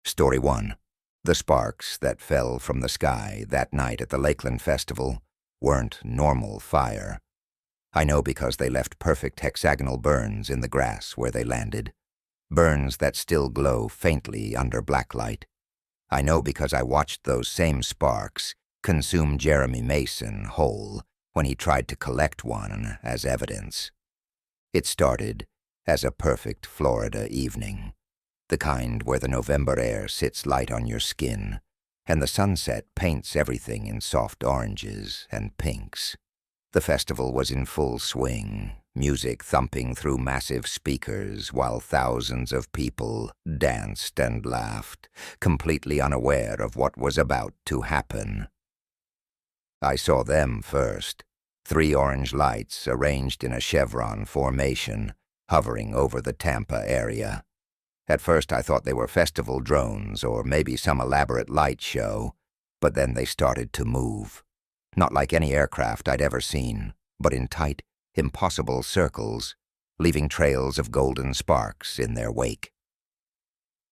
Story 1. The sparks that fell from the sky that night at the Lakeland Festival weren't normal fire. I know because they left perfect hexagonal burns in the grass where they landed, burns that still glow faintly under blacklight. I know because I watched those same sparks consume Jeremy Mason whole when he tried to collect one as evidence. It started as a perfect Florida evening, the kind where the November air sits light on your skin, and the sunset paints everything in soft oranges and pinks. The festival was in full swing, music thumping through massive speakers while thousands of people danced and laughed, completely unaware of what was about to happen. I saw them first, 3 orange lights arranged in a chevron formation, hovering over the Tampa area. At first I thought they were festival drones or maybe some elaborate light show, but then they started to move. Not like any aircraft I'd ever seen, but in tight, impossible circles, leaving trails of golden sparks in their wake.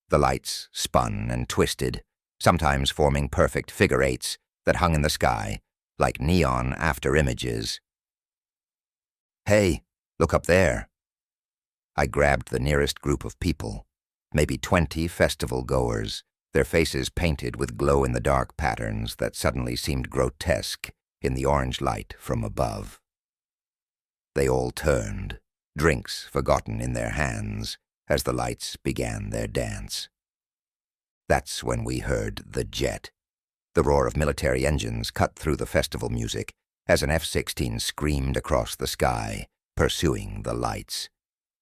The lights spun and twisted, sometimes forming perfect figure eights that hung in the sky, like neon after-images. "Hey, look up there." I grabbed the nearest group of people, maybe 20 festival-goers, their faces painted with glow-in-the-dark patterns that suddenly seemed grotesque in the orange light from above. They all turned, drinks forgotten in their hands, as the lights began their dance. That's when we heard the jet. The roar of military engines cut through the festival music as an F-16 screamed across the sky, pursuing the lights.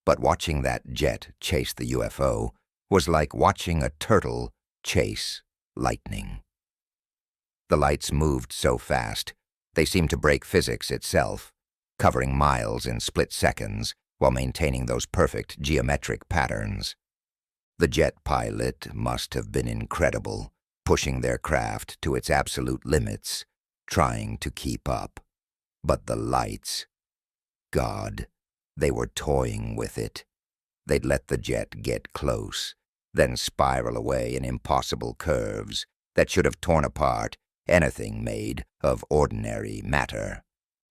But watching that jet chase the UFO was like watching a turtle chase lightning. The lights moved so fast, they seemed to break physics itself, covering miles in split seconds while maintaining those perfect geometric patterns. The jet pilot must have been incredible, pushing their craft to its absolute limits, trying to keep up. But the lights, God, they were toying with it. They'd let the jet get close, then spiral away in impossible curves that should have torn apart anything made of ordinary matter.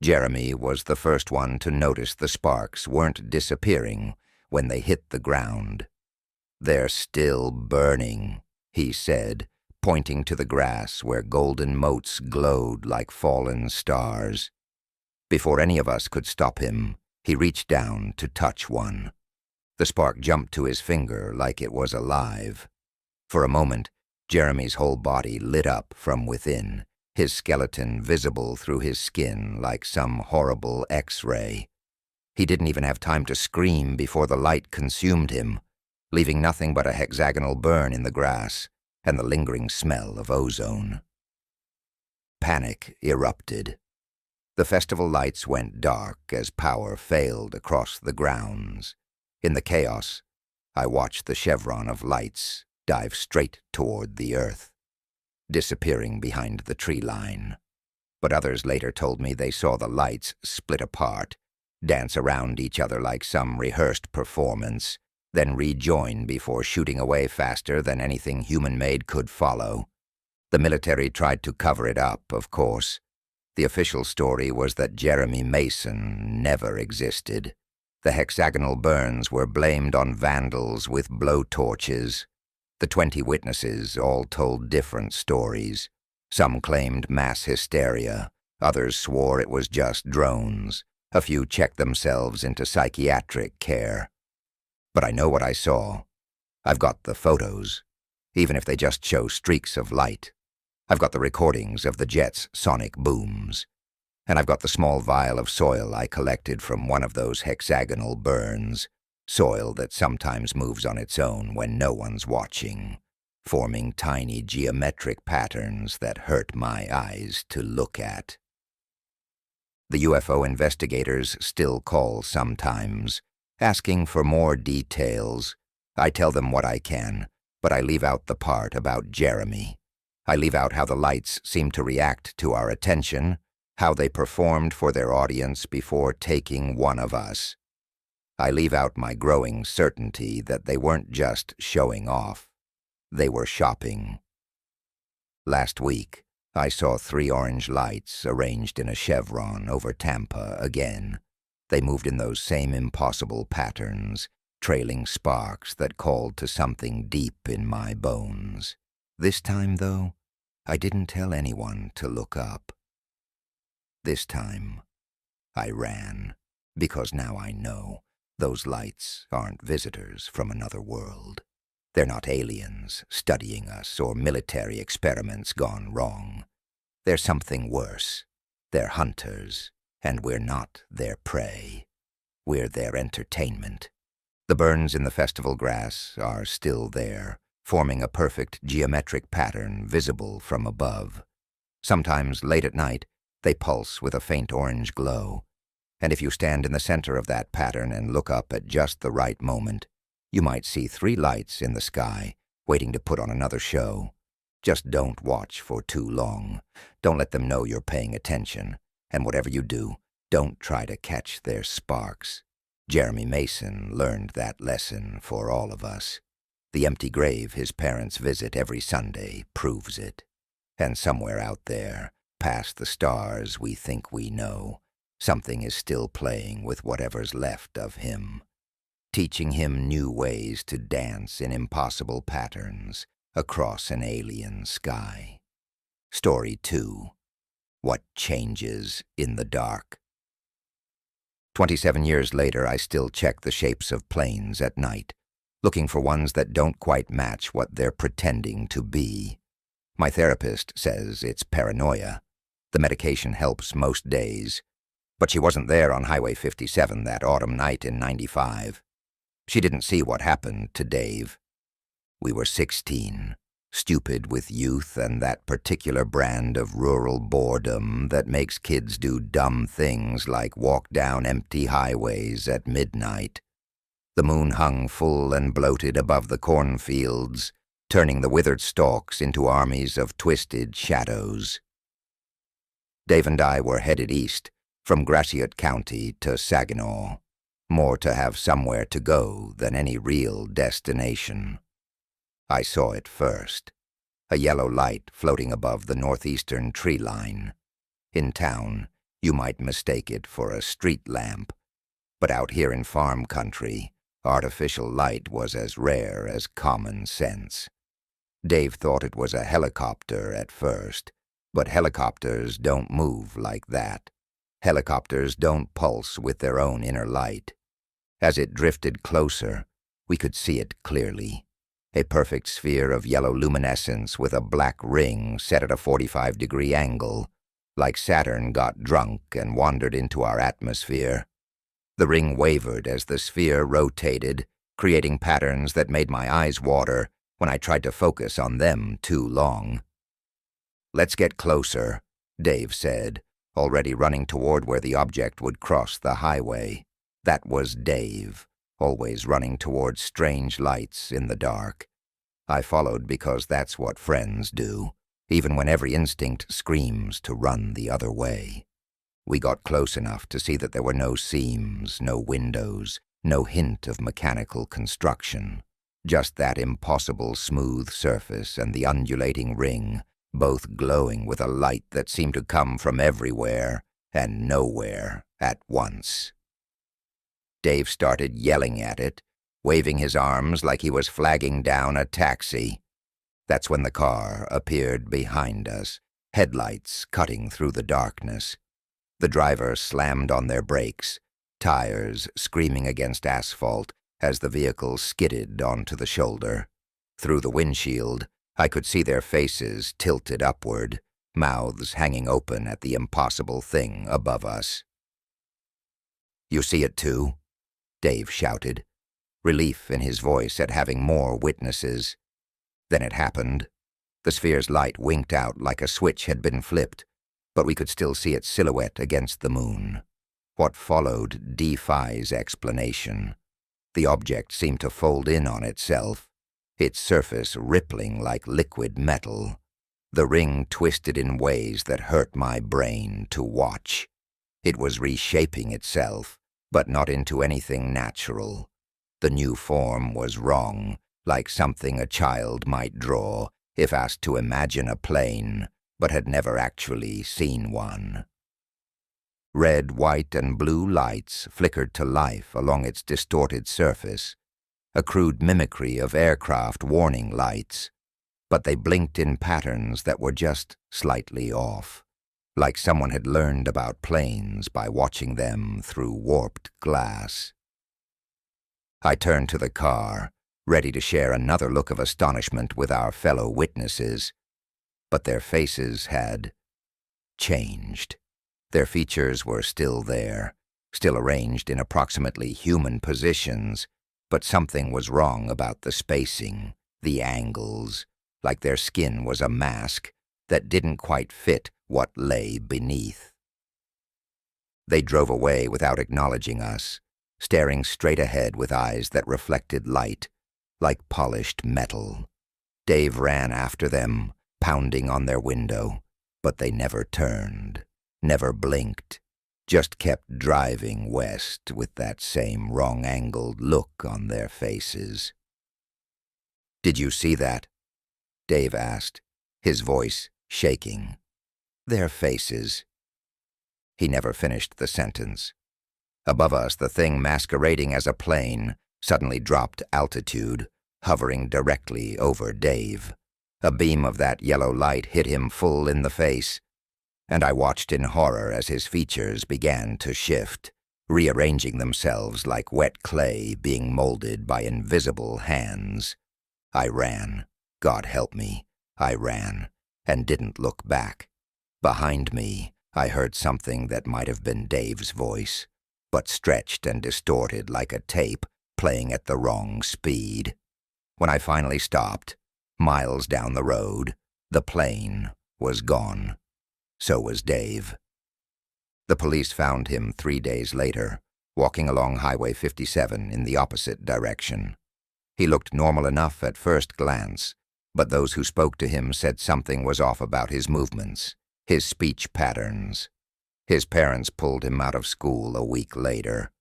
Jeremy was the first one to notice the sparks weren't disappearing when they hit the ground. "They're still burning," he said, pointing to the grass where golden motes glowed like fallen stars. Before any of us could stop him, he reached down to touch one. The spark jumped to his finger like it was alive. For a moment, Jeremy's whole body lit up from within, his skeleton visible through his skin like some horrible X-ray. He didn't even have time to scream before the light consumed him, leaving nothing but a hexagonal burn in the grass and the lingering smell of ozone. Panic erupted. The festival lights went dark as power failed across the grounds. In the chaos, I watched the chevron of lights dive straight toward the earth, disappearing behind the tree line. But others later told me they saw the lights split apart, dance around each other like some rehearsed performance, then rejoin before shooting away faster than anything human-made could follow. The military tried to cover it up, of course. The official story was that Jeremy Mason never existed. The hexagonal burns were blamed on vandals with blowtorches. The 20 witnesses all told different stories. Some claimed mass hysteria, others swore it was just drones. A few checked themselves into psychiatric care. But I know what I saw. I've got the photos, even if they just show streaks of light. I've got the recordings of the jet's sonic booms. And I've got the small vial of soil I collected from one of those hexagonal burns, soil that sometimes moves on its own when no one's watching, forming tiny geometric patterns that hurt my eyes to look at. The UFO investigators still call sometimes, asking for more details. I tell them what I can, but I leave out the part about Jeremy. I leave out how the lights seem to react to our attention, how they performed for their audience before taking one of us. I leave out my growing certainty that they weren't just showing off. They were shopping. Last week, I saw 3 orange lights arranged in a chevron over Tampa again. They moved in those same impossible patterns, trailing sparks that called to something deep in my bones. This time, though, I didn't tell anyone to look up. This time, I ran, because now I know those lights aren't visitors from another world. They're not aliens studying us or military experiments gone wrong. They're something worse. They're hunters, and we're not their prey. We're their entertainment. The burns in the festival grass are still there, forming a perfect geometric pattern visible from above. Sometimes, late at night, they pulse with a faint orange glow, and if you stand in the center of that pattern and look up at just the right moment, you might see 3 lights in the sky, waiting to put on another show. Just don't watch for too long. Don't let them know you're paying attention, and whatever you do, don't try to catch their sparks. Jeremy Mason learned that lesson for all of us. The empty grave his parents visit every Sunday proves it. And somewhere out there, past the stars we think we know, something is still playing with whatever's left of him, teaching him new ways to dance in impossible patterns across an alien sky. Story 2. What Changes in the Dark. 27 years later, I still check the shapes of planes at night, looking for ones that don't quite match what they're pretending to be. My therapist says it's paranoia. The medication helps most days, but she wasn't there on Highway 57 that autumn night in '95. She didn't see what happened to Dave. We were 16, stupid with youth and that particular brand of rural boredom that makes kids do dumb things like walk down empty highways at midnight. The moon hung full and bloated above the cornfields, turning the withered stalks into armies of twisted shadows. Dave and I were headed east, from Gratiot County to Saginaw, more to have somewhere to go than any real destination. I saw it first, a yellow light floating above the northeastern tree line. In town, you might mistake it for a street lamp, but out here in farm country, artificial light was as rare as common sense. Dave thought it was a helicopter at first, but helicopters don't move like that. Helicopters don't pulse with their own inner light. As it drifted closer, we could see it clearly. A perfect sphere of yellow luminescence with a black ring set at a 45-degree angle, like Saturn got drunk and wandered into our atmosphere. The ring wavered as the sphere rotated, creating patterns that made my eyes water when I tried to focus on them too long. "Let's get closer," Dave said, already running toward where the object would cross the highway. That was Dave, always running toward strange lights in the dark. I followed because that's what friends do, even when every instinct screams to run the other way. We got close enough to see that there were no seams, no windows, no hint of mechanical construction. Just that impossible smooth surface and the undulating ring, both glowing with a light that seemed to come from everywhere and nowhere at once. Dave started yelling at it, waving his arms like he was flagging down a taxi. That's when the car appeared behind us, headlights cutting through the darkness. The driver slammed on their brakes, tires screaming against asphalt as the vehicle skidded onto the shoulder. Through the windshield, I could see their faces tilted upward, mouths hanging open at the impossible thing above us. "You see it too?" Dave shouted, relief in his voice at having more witnesses. Then it happened. The sphere's light winked out like a switch had been flipped, but we could still see its silhouette against the moon. What followed defies explanation. The object seemed to fold in on itself, its surface rippling like liquid metal. The ring twisted in ways that hurt my brain to watch. It was reshaping itself, but not into anything natural. The new form was wrong, like something a child might draw if asked to imagine a plane, but had never actually seen one. Red, white, and blue lights flickered to life along its distorted surface, a crude mimicry of aircraft warning lights, but they blinked in patterns that were just slightly off, like someone had learned about planes by watching them through warped glass. I turned to the car, ready to share another look of astonishment with our fellow witnesses, but their faces had changed. Their features were still there, still arranged in approximately human positions, but something was wrong about the spacing, the angles, like their skin was a mask that didn't quite fit what lay beneath. They drove away without acknowledging us, staring straight ahead with eyes that reflected light, like polished metal. Dave ran after them, pounding on their window, but they never turned, never blinked, just kept driving west with that same wrong-angled look on their faces. "Did you see that?" Dave asked, his voice shaking. "Their faces." He never finished the sentence. Above us, the thing masquerading as a plane suddenly dropped altitude, hovering directly over Dave. A beam of that yellow light hit him full in the face, and I watched in horror as his features began to shift, rearranging themselves like wet clay being molded by invisible hands. I ran. God help me. I ran, and didn't look back. Behind me, I heard something that might have been Dave's voice, but stretched and distorted like a tape playing at the wrong speed. When I finally stopped, miles down the road, the plane was gone. So was Dave. The police found him 3 days later, walking along Highway 57 in the opposite direction. He looked normal enough at first glance, but those who spoke to him said something was off about his movements, his speech patterns. His parents pulled him out of school a week later,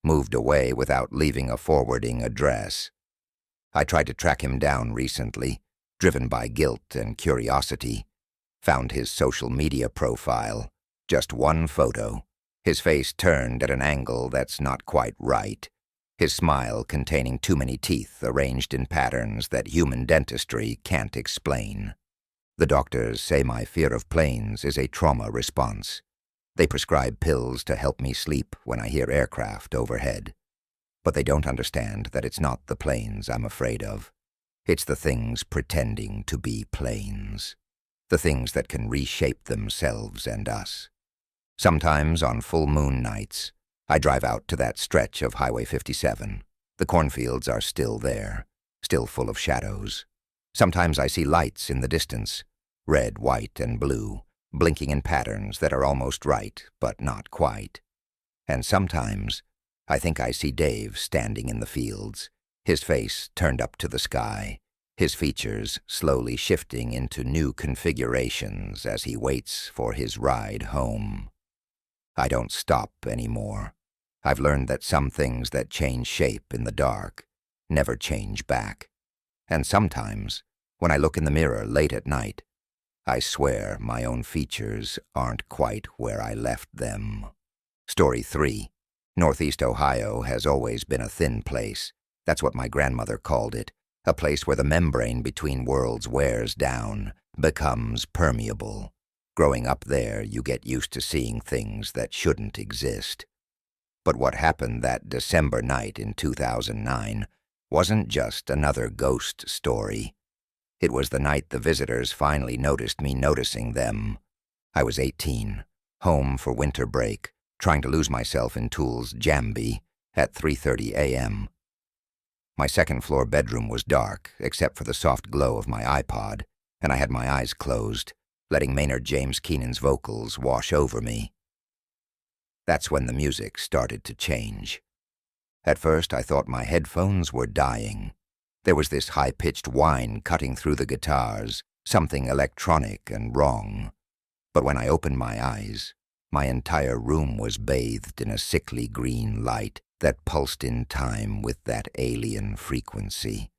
moved away without leaving a forwarding address. I tried to track him down recently, driven by guilt and curiosity. Found his social media profile, just one photo, his face turned at an angle that's not quite right, his smile containing too many teeth arranged in patterns that human dentistry can't explain. The doctors say my fear of planes is a trauma response. They prescribe pills to help me sleep when I hear aircraft overhead. But they don't understand that it's not the planes I'm afraid of. It's the things pretending to be planes. The things that can reshape themselves and us. Sometimes on full moon nights, I drive out to that stretch of Highway 57. The cornfields are still there, still full of shadows. Sometimes I see lights in the distance, red, white, and blue, blinking in patterns that are almost right, but not quite. And sometimes I think I see Dave standing in the fields, his face turned up to the sky, his features slowly shifting into new configurations as he waits for his ride home. I don't stop anymore. I've learned that some things that change shape in the dark never change back. And sometimes, when I look in the mirror late at night, I swear my own features aren't quite where I left them. Story 3. Northeast Ohio has always been a thin place. That's what my grandmother called it. A place where the membrane between worlds wears down, becomes permeable. Growing up there, you get used to seeing things that shouldn't exist. But what happened that December night in 2009 wasn't just another ghost story. It was the night the visitors finally noticed me noticing them. I was 18, home for winter break, trying to lose myself in Toole's Jambi at 3:30 a.m. My second-floor bedroom was dark, except for the soft glow of my iPod, and I had my eyes closed, letting Maynard James Keenan's vocals wash over me. That's when the music started to change. At first, I thought my headphones were dying. There was this high-pitched whine cutting through the guitars, something electronic and wrong. But when I opened my eyes, my entire room was bathed in a sickly green light that pulsed in time with that alien frequency.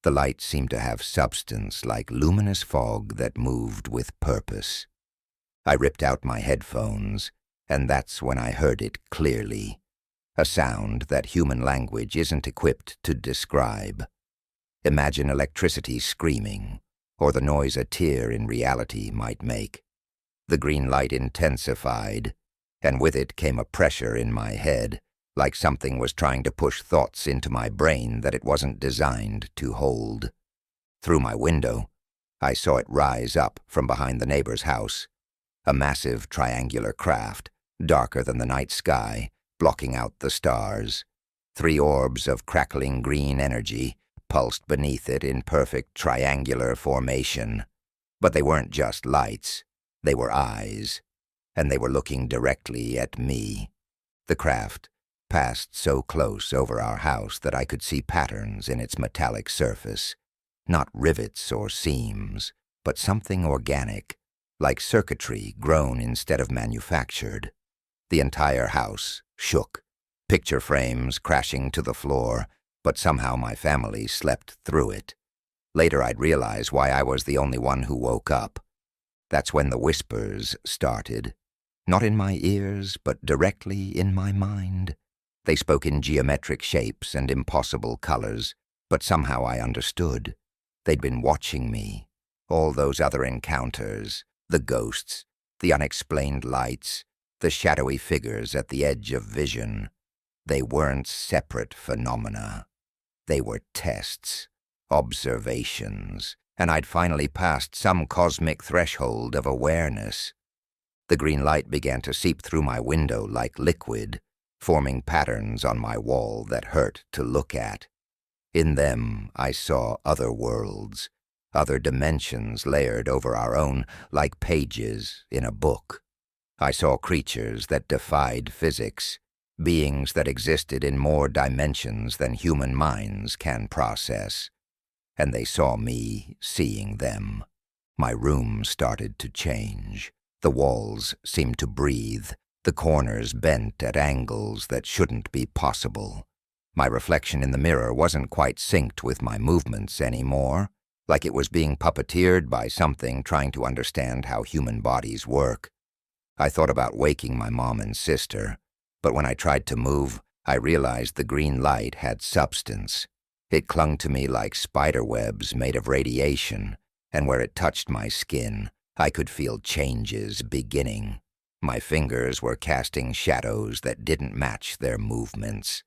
The light seemed to have substance like luminous fog that moved with purpose. I ripped out my headphones, and that's when I heard it clearly, a sound that human language isn't equipped to describe. Imagine electricity screaming, or the noise a tear in reality might make. The green light intensified, and with it came a pressure in my head, like something was trying to push thoughts into my brain that it wasn't designed to hold. Through my window, I saw it rise up from behind the neighbor's house, a massive triangular craft, darker than the night sky, blocking out the stars. 3 orbs of crackling green energy pulsed beneath it in perfect triangular formation. But they weren't just lights, they were eyes, and they were looking directly at me. The craft passed so close over our house that I could see patterns in its metallic surface, not rivets or seams, but something organic, like circuitry grown instead of manufactured. The entire house shook, picture frames crashing to the floor, but somehow my family slept through it. Later I'd realize why I was the only one who woke up. That's when the whispers started. Not in my ears, but directly in my mind. They spoke in geometric shapes and impossible colors, but somehow I understood. They'd been watching me. All those other encounters, the ghosts, the unexplained lights, the shadowy figures at the edge of vision. They weren't separate phenomena. They were tests, observations, and I'd finally passed some cosmic threshold of awareness. The green light began to seep through my window like liquid, forming patterns on my wall that hurt to look at. In them, I saw other worlds, other dimensions layered over our own, like pages in a book. I saw creatures that defied physics, beings that existed in more dimensions than human minds can process. And they saw me seeing them. My room started to change. The walls seemed to breathe, the corners bent at angles that shouldn't be possible. My reflection in the mirror wasn't quite synced with my movements anymore, like it was being puppeteered by something trying to understand how human bodies work. I thought about waking my mom and sister, but when I tried to move, I realized the green light had substance. It clung to me like spider webs made of radiation, and where it touched my skin, I could feel changes beginning. My fingers were casting shadows that didn't match their movements.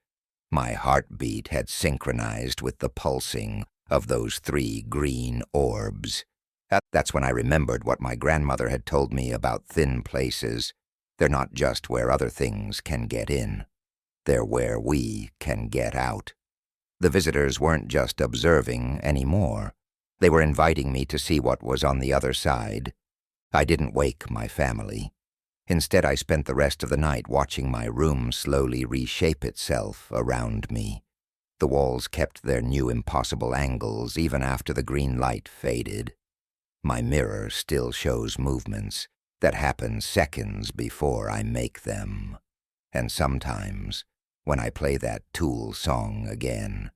My heartbeat had synchronized with the pulsing of those 3 green orbs. That's when I remembered what my grandmother had told me about thin places. They're not just where other things can get in. They're where we can get out. The visitors weren't just observing anymore. They were inviting me to see what was on the other side. I didn't wake my family. Instead, I spent the rest of the night watching my room slowly reshape itself around me. The walls kept their new impossible angles even after the green light faded. My mirror still shows movements that happen seconds before I make them. And sometimes, when I play that Tool song again,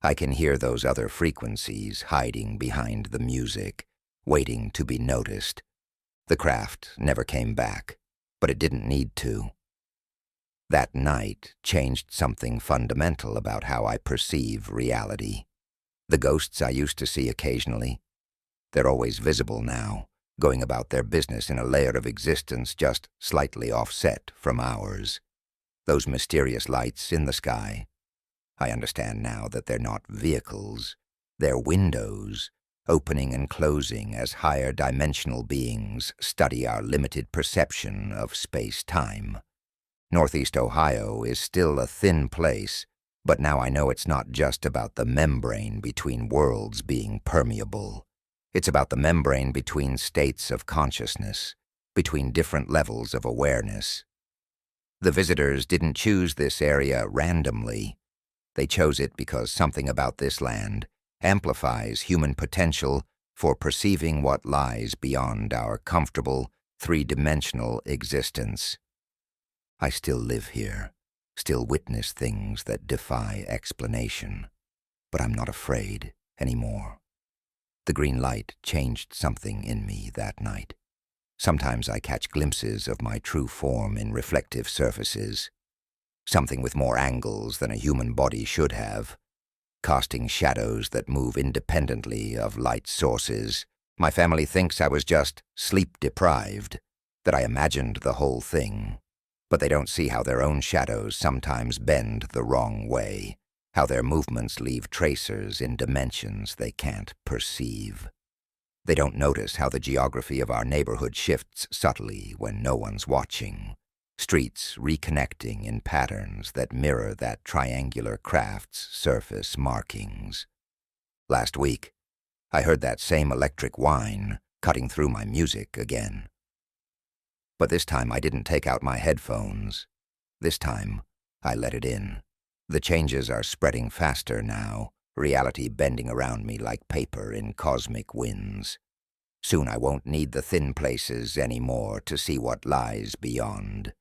I can hear those other frequencies hiding behind the music, waiting to be noticed. The craft never came back, but it didn't need to. That night changed something fundamental about how I perceive reality. The ghosts I used to see occasionally, they're always visible now, going about their business in a layer of existence just slightly offset from ours. Those mysterious lights in the sky, I understand now that they're not vehicles, they're windows, opening and closing as higher dimensional beings study our limited perception of space-time. Northeast Ohio is still a thin place, but now I know it's not just about the membrane between worlds being permeable. It's about the membrane between states of consciousness, between different levels of awareness. The visitors didn't choose this area randomly. They chose it because something about this land amplifies human potential for perceiving what lies beyond our comfortable, 3-dimensional existence. I still live here, still witness things that defy explanation, but I'm not afraid anymore. The green light changed something in me that night. Sometimes I catch glimpses of my true form in reflective surfaces, something with more angles than a human body should have, casting shadows that move independently of light sources. My family thinks I was just sleep-deprived, that I imagined the whole thing, but they don't see how their own shadows sometimes bend the wrong way, how their movements leave tracers in dimensions they can't perceive. They don't notice how the geography of our neighborhood shifts subtly when no one's watching, streets reconnecting in patterns that mirror that triangular craft's surface markings. Last week, I heard that same electric whine cutting through my music again. But this time I didn't take out my headphones. This time, I let it in. The changes are spreading faster now, reality bending around me like paper in cosmic winds. Soon I won't need the thin places anymore to see what lies beyond.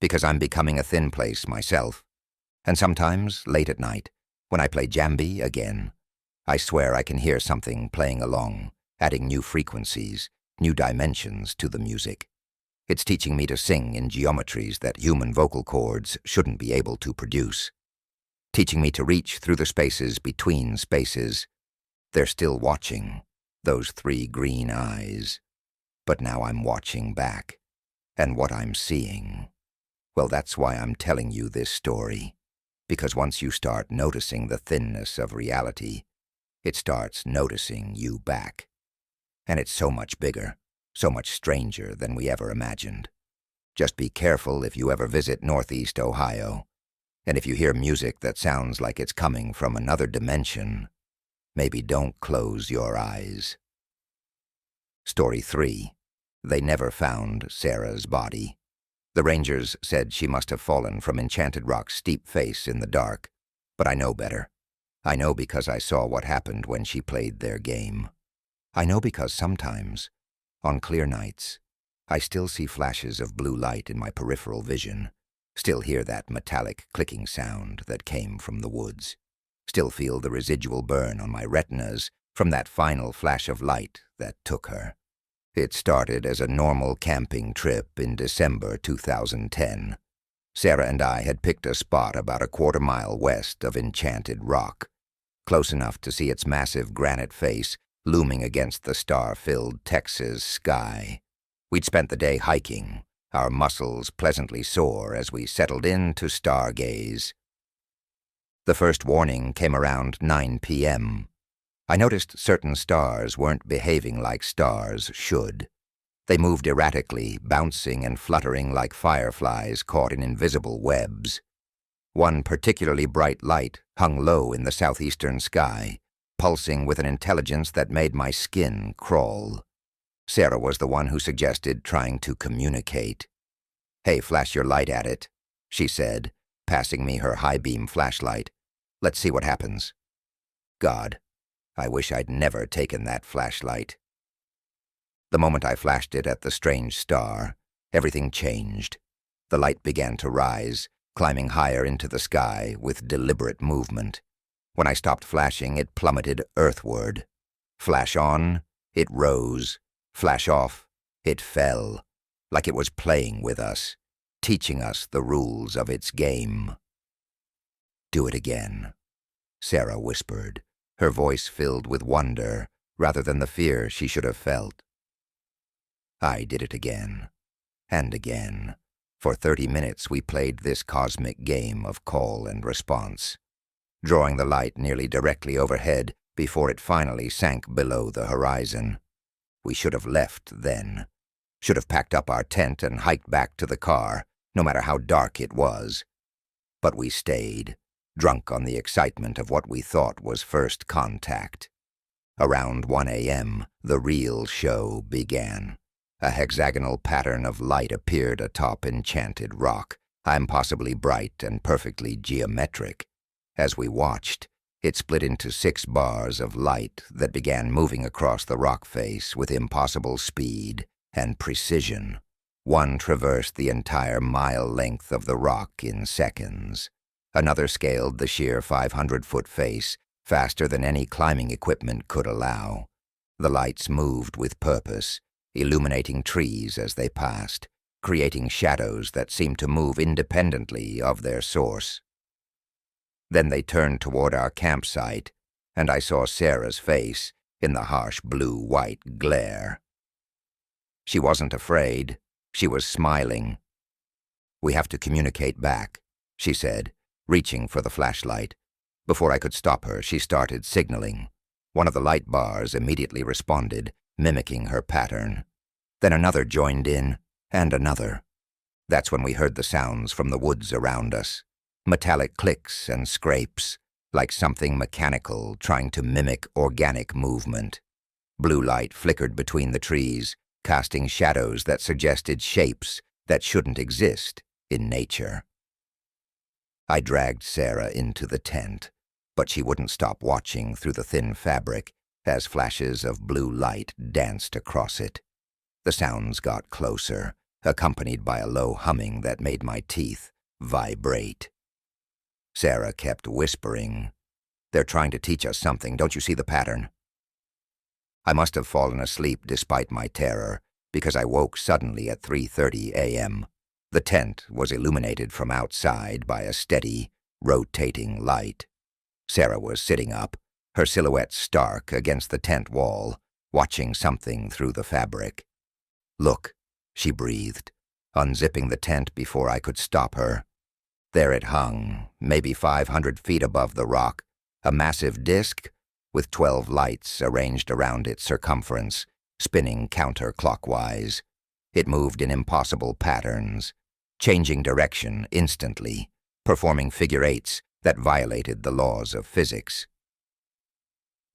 Because I'm becoming a thin place myself. And sometimes, late at night, when I play jambi again, I swear I can hear something playing along, adding new frequencies, new dimensions to the music. It's teaching me to sing in geometries that human vocal cords shouldn't be able to produce. Teaching me to reach through the spaces between spaces. They're still watching, those 3 green eyes. But now I'm watching back, and what I'm seeing, well, that's why I'm telling you this story. Because once you start noticing the thinness of reality, it starts noticing you back. And it's so much bigger, so much stranger than we ever imagined. Just be careful if you ever visit Northeast Ohio. And if you hear music that sounds like it's coming from another dimension, maybe don't close your eyes. Story 3. They never found Sarah's body. The rangers said she must have fallen from Enchanted Rock's steep face in the dark, but I know better. I know because I saw what happened when she played their game. I know because sometimes, on clear nights, I still see flashes of blue light in my peripheral vision, still hear that metallic clicking sound that came from the woods, still feel the residual burn on my retinas from that final flash of light that took her. It started as a normal camping trip in December 2010. Sarah and I had picked a spot about a quarter-mile west of Enchanted Rock, close enough to see its massive granite face looming against the star-filled Texas sky. We'd spent the day hiking, our muscles pleasantly sore as we settled in to stargaze. The first warning came around 9 p.m. I noticed certain stars weren't behaving like stars should. They moved erratically, bouncing and fluttering like fireflies caught in invisible webs. One particularly bright light hung low in the southeastern sky, pulsing with an intelligence that made my skin crawl. Sarah was the one who suggested trying to communicate. "Hey, flash your light at it," she said, passing me her high-beam flashlight. "Let's see what happens." God, I wish I'd never taken that flashlight. The moment I flashed it at the strange star, everything changed. The light began to rise, climbing higher into the sky with deliberate movement. When I stopped flashing, it plummeted earthward. Flash on, it rose. Flash off, it fell, like it was playing with us, teaching us the rules of its game. "Do it again," Sarah whispered, her voice filled with wonder rather than the fear she should have felt. I did it again, and again. For 30 minutes we played this cosmic game of call and response, drawing the light nearly directly overhead before it finally sank below the horizon. We should have left then, should have packed up our tent and hiked back to the car, no matter how dark it was. But we stayed, drunk on the excitement of what we thought was first contact. Around 1 a.m., the real show began. A hexagonal pattern of light appeared atop Enchanted Rock, impossibly bright and perfectly geometric. As we watched, it split into 6 bars of light that began moving across the rock face with impossible speed and precision. One traversed the entire mile length of the rock in seconds. Another scaled the sheer 500-foot face, faster than any climbing equipment could allow. The lights moved with purpose, illuminating trees as they passed, creating shadows that seemed to move independently of their source. Then they turned toward our campsite, and I saw Sarah's face in the harsh blue-white glare. She wasn't afraid. She was smiling. "We have to communicate back," she said, reaching for the flashlight. Before I could stop her, she started signaling. One of the light bars immediately responded, mimicking her pattern. Then another joined in, and another. That's when we heard the sounds from the woods around us. Metallic clicks and scrapes, like something mechanical trying to mimic organic movement. Blue light flickered between the trees, casting shadows that suggested shapes that shouldn't exist in nature. I dragged Sarah into the tent, but she wouldn't stop watching through the thin fabric as flashes of blue light danced across it. The sounds got closer, accompanied by a low humming that made my teeth vibrate. Sarah kept whispering, "They're trying to teach us something. Don't you see the pattern?" I must have fallen asleep despite my terror, because I woke suddenly at 3:30 a.m. The tent was illuminated from outside by a steady, rotating light. Sarah was sitting up, her silhouette stark against the tent wall, watching something through the fabric. "Look," she breathed, unzipping the tent before I could stop her. There it hung, maybe 500 feet above the rock, a massive disc with 12 lights arranged around its circumference, spinning counterclockwise. It moved in impossible patterns, changing direction instantly, performing figure eights that violated the laws of physics.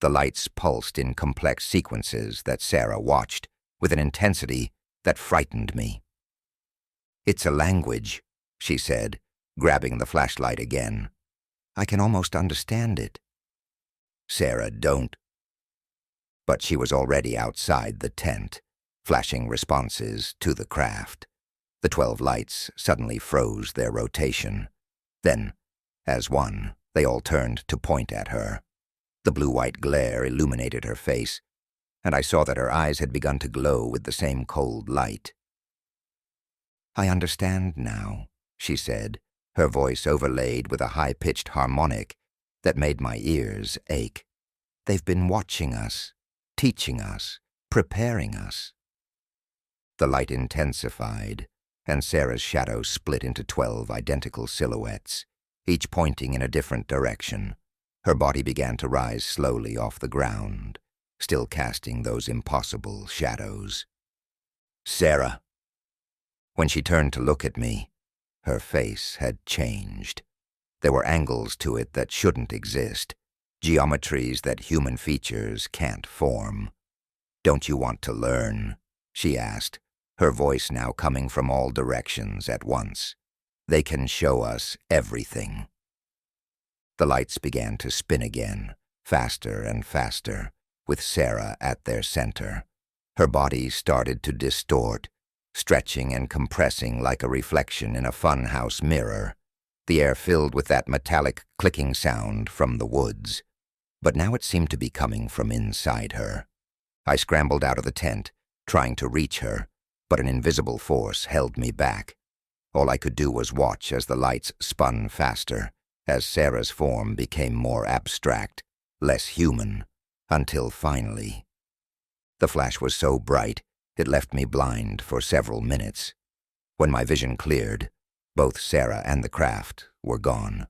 The lights pulsed in complex sequences that Sarah watched with an intensity that frightened me. "It's a language," she said, grabbing the flashlight again. "I can almost understand it." "Sarah, don't." But she was already outside the tent, flashing responses to the craft. The 12 lights suddenly froze their rotation. Then, as one, they all turned to point at her. The blue-white glare illuminated her face, and I saw that her eyes had begun to glow with the same cold light. "I understand now," she said, her voice overlaid with a high-pitched harmonic that made my ears ache. "They've been watching us, teaching us, preparing us." The light intensified, and Sarah's shadow split into 12 identical silhouettes, each pointing in a different direction. Her body began to rise slowly off the ground, still casting those impossible shadows. "Sarah." When she turned to look at me, her face had changed. There were angles to it that shouldn't exist, geometries that human features can't form. "Don't you want to learn?" she asked, her voice now coming from all directions at once. "They can show us everything." The lights began to spin again, faster and faster, with Sarah at their center. Her body started to distort, stretching and compressing like a reflection in a funhouse mirror, the air filled with that metallic clicking sound from the woods. But now it seemed to be coming from inside her. I scrambled out of the tent, trying to reach her, but an invisible force held me back. All I could do was watch as the lights spun faster, as Sarah's form became more abstract, less human, until finally. The flash was so bright, it left me blind for several minutes. When my vision cleared, both Sarah and the craft were gone.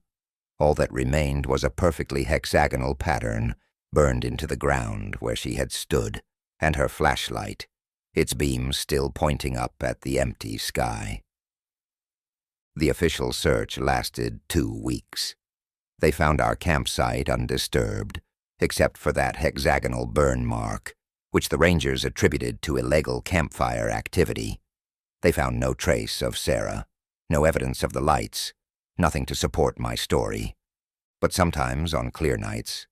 All that remained was a perfectly hexagonal pattern burned into the ground where she had stood, and her flashlight, its beam still pointing up at the empty sky. The official search lasted 2 weeks. They found our campsite undisturbed, except for that hexagonal burn mark, which the rangers attributed to illegal campfire activity. They found no trace of Sarah, no evidence of the lights, nothing to support my story. But sometimes, on clear nights,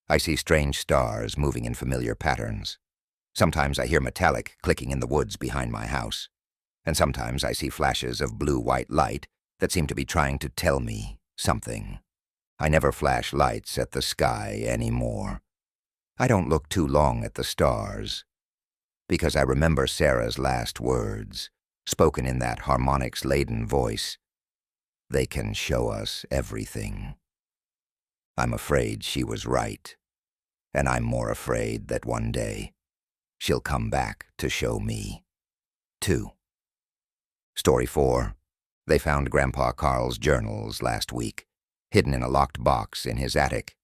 I see strange stars moving in familiar patterns. Sometimes I hear metallic clicking in the woods behind my house, and sometimes I see flashes of blue-white light that seem to be trying to tell me something. I never flash lights at the sky anymore. I don't look too long at the stars, because I remember Sarah's last words, spoken in that harmonics-laden voice. They can show us everything. I'm afraid she was right, and I'm more afraid that one day she'll come back to show me, too. Story 4. They found Grandpa Carl's journals last week, hidden in a locked box in his attic.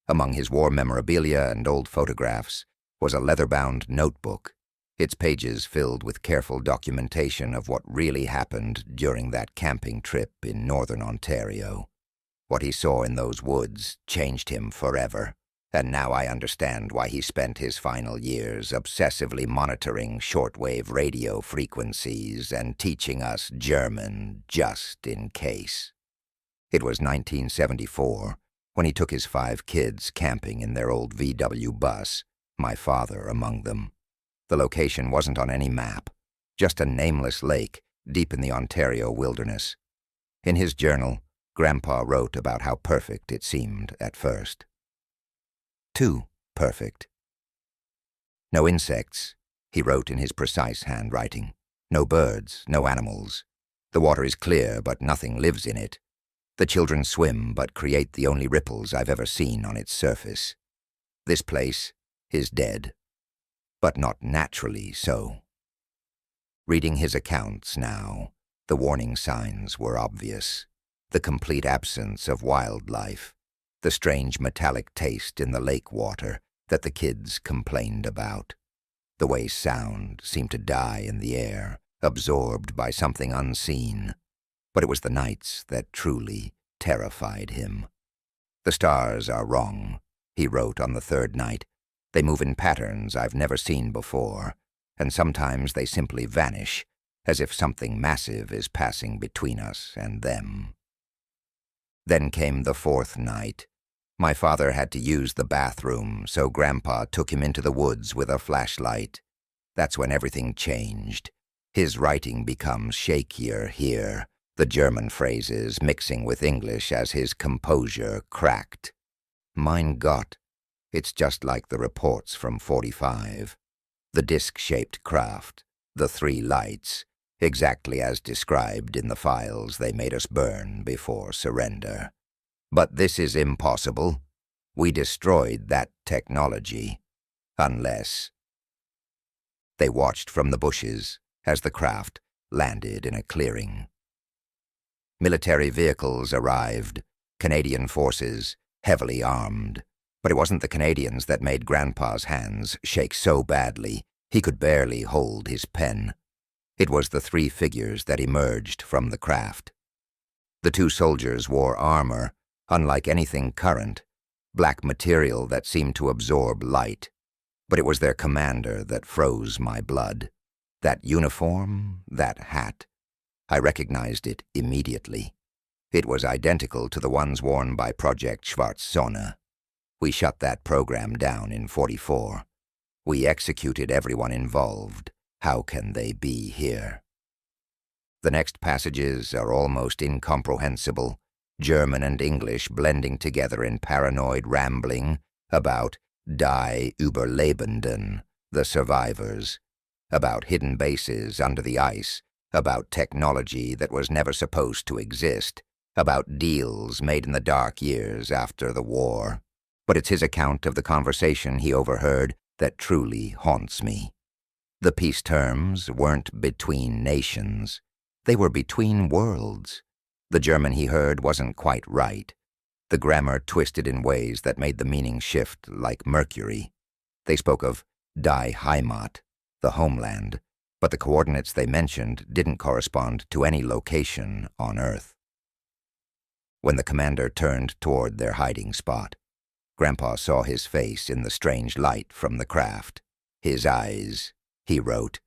Among his war memorabilia and old photographs was a leather-bound notebook, its pages filled with careful documentation of what really happened during that camping trip in northern Ontario. What he saw in those woods changed him forever, and now I understand why he spent his final years obsessively monitoring shortwave radio frequencies and teaching us German just in case. It was 1974 when he took his 5 kids camping in their old VW bus, my father among them. The location wasn't on any map, just a nameless lake deep in the Ontario wilderness. In his journal, Grandpa wrote about how perfect it seemed at first. Too perfect. No insects, he wrote in his precise handwriting. No birds, no animals. The water is clear, but nothing lives in it. The children swim, but create the only ripples I've ever seen on its surface. This place is dead, but not naturally so. Reading his accounts now, the warning signs were obvious. The complete absence of wildlife, the strange metallic taste in the lake water that the kids complained about. The way sound seemed to die in the air, absorbed by something unseen. But it was the nights that truly terrified him. The stars are wrong, he wrote on the 3rd night. They move in patterns I've never seen before, and sometimes they simply vanish, as if something massive is passing between us and them. Then came the 4th night. My father had to use the bathroom, so Grandpa took him into the woods with a flashlight. That's when everything changed. His writing becomes shakier here, the German phrases mixing with English as his composure cracked. Mein Gott, it's just like the reports from 45. The disc-shaped craft, the 3 lights, exactly as described in the files they made us burn before surrender. But this is impossible. We destroyed that technology. Unless... They watched from the bushes as the craft landed in a clearing. Military vehicles arrived, Canadian forces, heavily armed. But it wasn't the Canadians that made Grandpa's hands shake so badly he could barely hold his pen. It was the 3 figures that emerged from the craft. The 2 soldiers wore armor, unlike anything current, black material that seemed to absorb light. But it was their commander that froze my blood. That uniform, that hat. I recognized it immediately. It was identical to the ones worn by Project Schwarz-Sonne. We shut that program down in 44. We executed everyone involved. How can they be here? The next passages are almost incomprehensible, German and English blending together in paranoid rambling about Die Überlebenden, the survivors, about hidden bases under the ice, about technology that was never supposed to exist, about deals made in the dark years after the war. But it's his account of the conversation he overheard that truly haunts me. The peace terms weren't between nations. They were between worlds. The German he heard wasn't quite right. The grammar twisted in ways that made the meaning shift like mercury. They spoke of Die Heimat, the homeland, but the coordinates they mentioned didn't correspond to any location on Earth. When the commander turned toward their hiding spot, Grandpa saw his face in the strange light from the craft. His eyes, he wrote,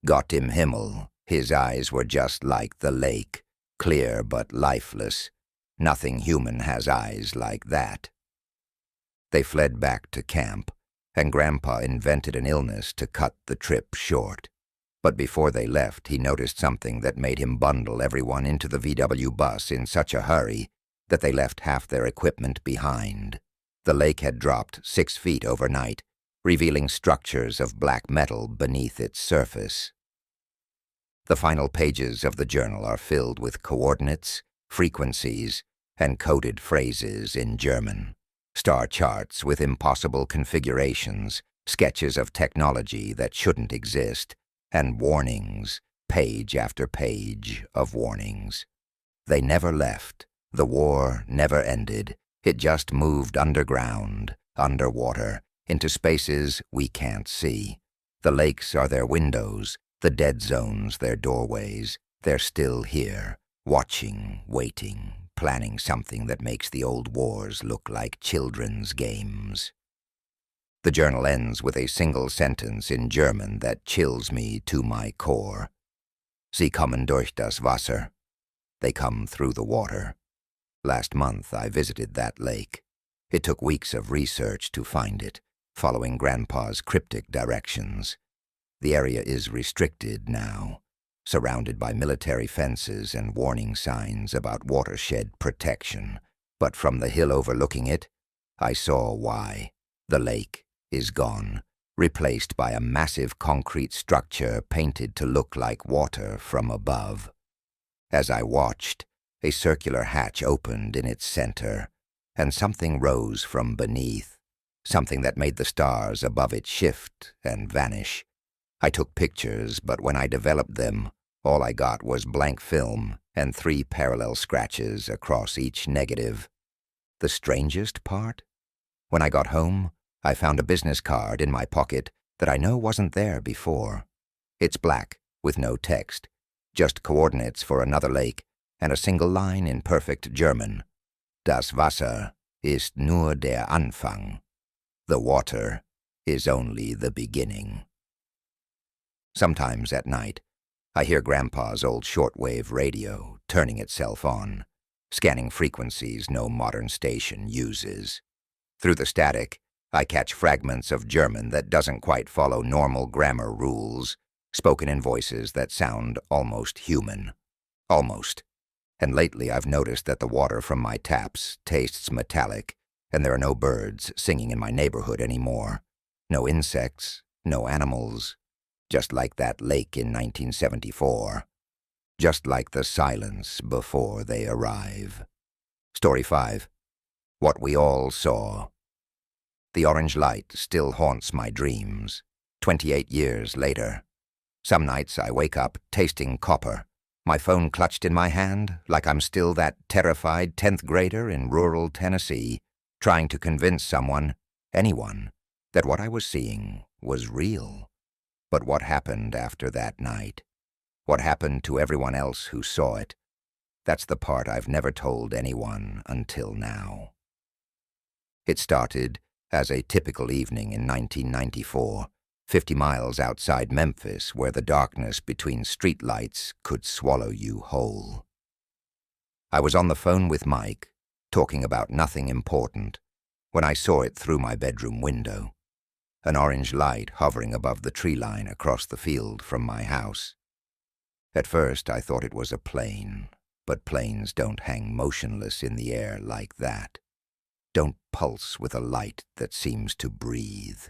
Gott im Himmel. His eyes were just like the lake, clear but lifeless. Nothing human has eyes like that. They fled back to camp, and Grandpa invented an illness to cut the trip short. But before they left, he noticed something that made him bundle everyone into the VW bus in such a hurry that they left half their equipment behind. The lake had dropped 6 feet overnight, revealing structures of black metal beneath its surface. The final pages of the journal are filled with coordinates, frequencies, and coded phrases in German, star charts with impossible configurations, sketches of technology that shouldn't exist, and warnings, page after page of warnings. They never left. The war never ended. It just moved underground, underwater, into spaces we can't see. The lakes are their windows, the dead zones their doorways. They're still here, watching, waiting, planning something that makes the old wars look like children's games. The journal ends with a single sentence in German that chills me to my core. Sie kommen durch das Wasser. They come through the water. Last month I visited that lake. It took weeks of research to find it, following Grandpa's cryptic directions. The area is restricted now, surrounded by military fences and warning signs about watershed protection. But from the hill overlooking it, I saw why. The lake is gone, replaced by a massive concrete structure painted to look like water from above. As I watched, a circular hatch opened in its center, and something rose from beneath, something that made the stars above it shift and vanish. I took pictures, but when I developed them, all I got was blank film and 3 parallel scratches across each negative. The strangest part? When I got home, I found a business card in my pocket that I know wasn't there before. It's black, with no text, just coordinates for another lake and a single line in perfect German. Das Wasser ist nur der Anfang. The water is only the beginning. Sometimes at night, I hear Grandpa's old shortwave radio turning itself on, scanning frequencies no modern station uses. Through the static, I catch fragments of German that doesn't quite follow normal grammar rules, spoken in voices that sound almost human. Almost. And lately I've noticed that the water from my taps tastes metallic, and there are no birds singing in my neighborhood anymore. No insects, no animals, just like that lake in 1974. Just like the silence before they arrive. Story 5. What we all saw. The orange light still haunts my dreams, 28 years later. Some nights I wake up tasting copper, my phone clutched in my hand like I'm still that terrified 10th grader in rural Tennessee, trying to convince someone, anyone, that what I was seeing was real. But what happened after that night? What happened to everyone else who saw it? That's the part I've never told anyone until now. It started as a typical evening in 1994, 50 miles outside Memphis, where the darkness between streetlights could swallow you whole. I was on the phone with Mike, talking about nothing important, when I saw it through my bedroom window. An orange light hovering above the tree line across the field from my house. At first I thought it was a plane, but planes don't hang motionless in the air like that. Don't pulse with a light that seems to breathe.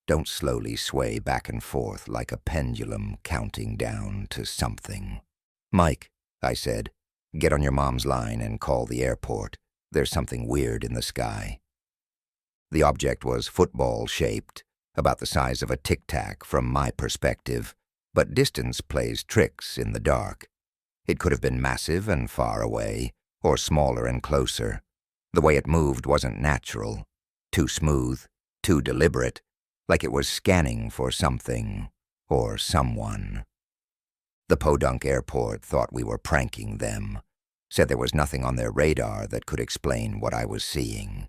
Don't slowly sway back and forth like a pendulum counting down to something. "Mike," I said, "get on your mom's line and call the airport. There's something weird in the sky." The object was football-shaped, about the size of a tic-tac from my perspective, but distance plays tricks in the dark. It could have been massive and far away, or smaller and closer. The way it moved wasn't natural, too smooth, too deliberate, like it was scanning for something or someone. The Podunk Airport thought we were pranking them, said there was nothing on their radar that could explain what I was seeing.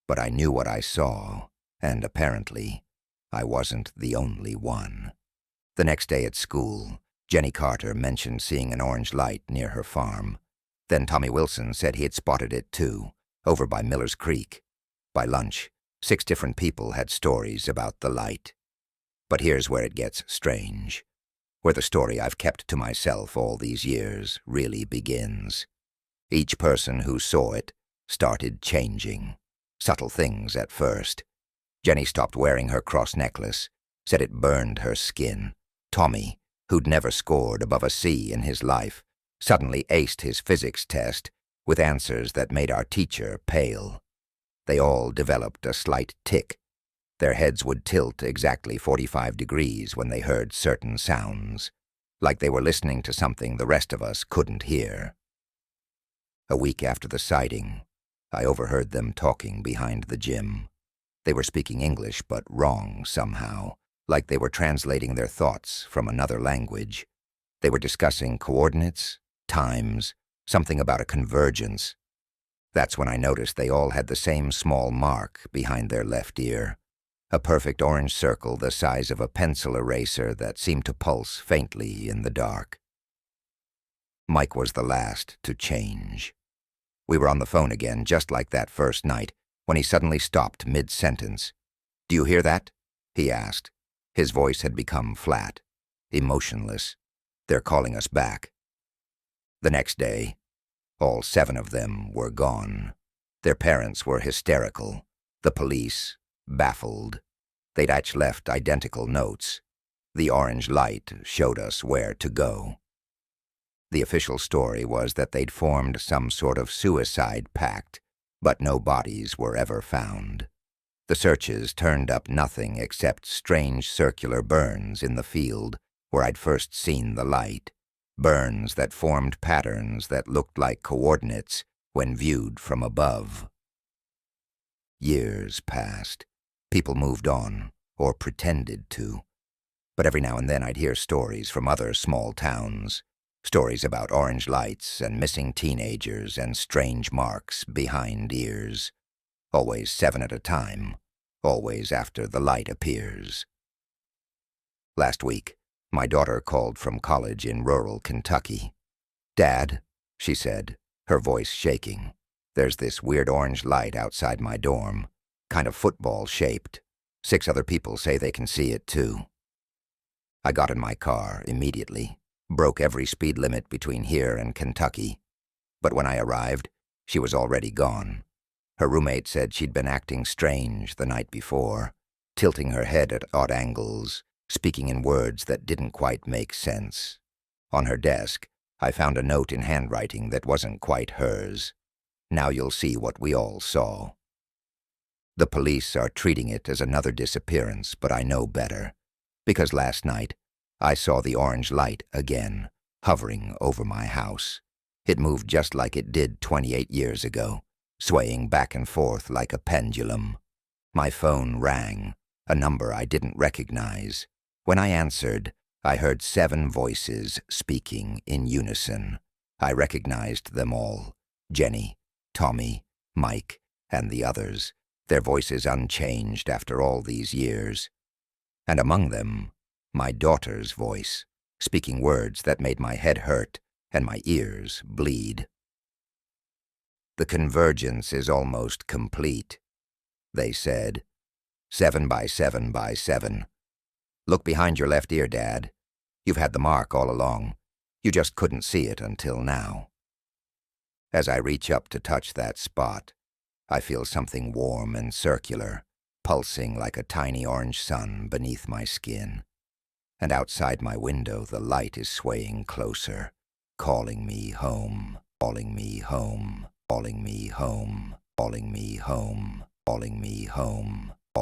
But I knew what I saw, and apparently, I wasn't the only one. The next day at school, Jenny Carter mentioned seeing an orange light near her farm. Then Tommy Wilson said he had spotted it too, over by Miller's Creek. By lunch, 6 different people had stories about the light. But here's where it gets strange, where the story I've kept to myself all these years really begins. Each person who saw it started changing. Subtle things at first. Jenny stopped wearing her cross necklace, said it burned her skin. Tommy, who'd never scored above a C in his life, suddenly aced his physics test with answers that made our teacher pale. They all developed a slight tic. Their heads would tilt exactly 45 degrees when they heard certain sounds, like they were listening to something the rest of us couldn't hear. A week after the sighting, I overheard them talking behind the gym. They were speaking English, but wrong somehow, like they were translating their thoughts from another language. They were discussing coordinates, times, something about a convergence. That's when I noticed they all had the same small mark behind their left ear, a perfect orange circle the size of a pencil eraser that seemed to pulse faintly in the dark. Mike was the last to change. We were on the phone again, just like that first night, when he suddenly stopped mid-sentence. "Do you hear that?" he asked. His voice had become flat, emotionless. "They're calling us back." The next day, all 7 of them were gone. Their parents were hysterical. The police, baffled. They'd each left identical notes. The orange light showed us where to go. The official story was that they'd formed some sort of suicide pact, but no bodies were ever found. The searches turned up nothing except strange circular burns in the field where I'd first seen the light, burns that formed patterns that looked like coordinates when viewed from above. Years passed. People moved on, or pretended to. But every now and then I'd hear stories from other small towns, stories about orange lights and missing teenagers and strange marks behind ears. Always 7 at a time, always after the light appears. Last week, my daughter called from college in rural Kentucky. "Dad," she said, her voice shaking, "there's this weird orange light outside my dorm, kind of football-shaped. 6 other people say they can see it too." I got in my car immediately, broke every speed limit between here and Kentucky. But when I arrived, she was already gone. Her roommate said she'd been acting strange the night before, tilting her head at odd angles, speaking in words that didn't quite make sense. On her desk, I found a note in handwriting that wasn't quite hers. "Now you'll see what we all saw." The police are treating it as another disappearance, but I know better, because last night I saw the orange light again, hovering over my house. It moved just like it did 28 years ago, swaying back and forth like a pendulum. My phone rang, a number I didn't recognize. When I answered, I heard 7 voices speaking in unison. I recognized them all: Jenny, Tommy, Mike, and the others, their voices unchanged after all these years. And among them, my daughter's voice, speaking words that made my head hurt and my ears bleed. "The convergence is almost complete," they said. 7 by 7 by 7. "Look behind your left ear, Dad. You've had the mark all along. You just couldn't see it until now." As I reach up to touch that spot, I feel something warm and circular, pulsing like a tiny orange sun beneath my skin. And outside my window, the light is swaying closer, calling me home, calling me home, calling me home, calling me home, calling me home.